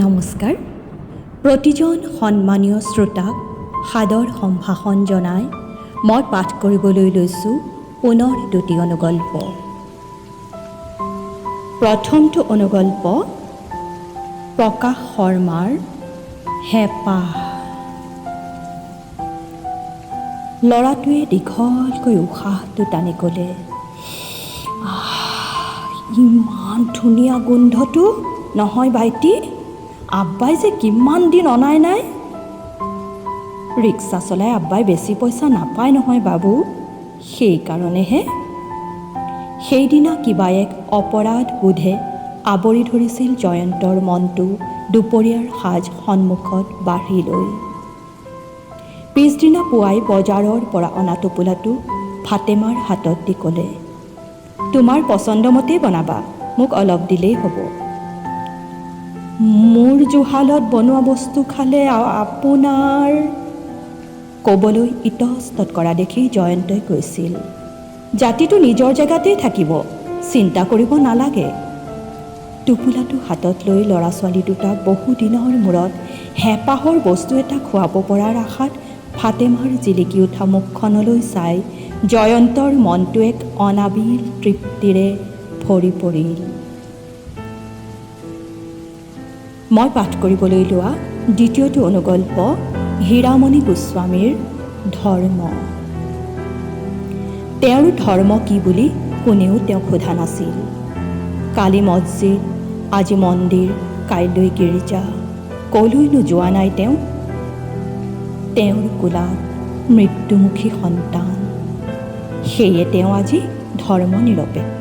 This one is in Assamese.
নমস্কাৰ। প্ৰতিজন সন্মানীয় শ্ৰোতাক সাদৰ সম্ভাষণ জনাই মই পাঠ কৰিবলৈ লৈছোঁ পুনৰ দুটি অনুগল্প। প্ৰথমটো অনুগল্প প্ৰকাশ শৰ্মাৰ হেঁপাহ। ল'ৰাটোৱে দীঘলকৈ উশাহটো টানি ক'লে, ইমান ধুনীয়া গোন্ধটো নহয় ভাইটি, আব্বাই যে কিমান দিন অনাই নাই। ৰিক্সা চলাই আব্বাই বেছি পইচা নাপায় নহয় বাবু, সেইকাৰণেহে। সেইদিনা কিবা এক অপৰাধ বোধে আৱৰি ধৰিছিল জয়ন্তৰ মনটো দুপৰীয়াৰ সাজ সন্মুখত বাঢ়ি লৈ। পিছদিনা পুৱাই বজাৰৰ পৰা অনা টোপোলাটো ফাতেমাৰ হাতত দি ক'লে, তোমাৰ পচন্দমতেই বনাবা, মোক অলপ দিলেই হ'ব। মোৰ জুহালত বনোৱা বস্তু খালে আপোনাৰ, ক'বলৈ ইতস্তত কৰা দেখি জয়ন্তই কৈছিল, জাতিটো নিজৰ জেগাতেই থাকিব, চিন্তা কৰিব নালাগে। টোপোলাটো হাতত লৈ ল'ৰা ছোৱালী দুটাক বহুদিনৰ মূৰত হেঁপাহৰ বস্তু এটা খুৱাব পৰাৰ আশাত ফাতেমাৰ জিলিকি উঠা মুখখনলৈ চাই জয়ন্তৰ মনটো এক অনাবিল তৃপ্তিৰে ভৰি পৰিল। মই পাঠ কৰিবলৈ লোৱা দ্বিতীয়টো অনুগল্প হীৰামণি গোস্বামীৰ ধৰ্ম। তেওঁৰ ধৰ্ম কি বুলি কোনেও তেওঁক সোধা নাছিল। কালি মছজিদ, আজি মন্দিৰ, কাইলৈ গীৰ্জা, কলৈনো যোৱা নাই তেওঁ। তেওঁৰ কোলাত মৃত্যুমুখী সন্তান, সেয়ে তেওঁ আজি ধৰ্ম নিৰপেক্ষ।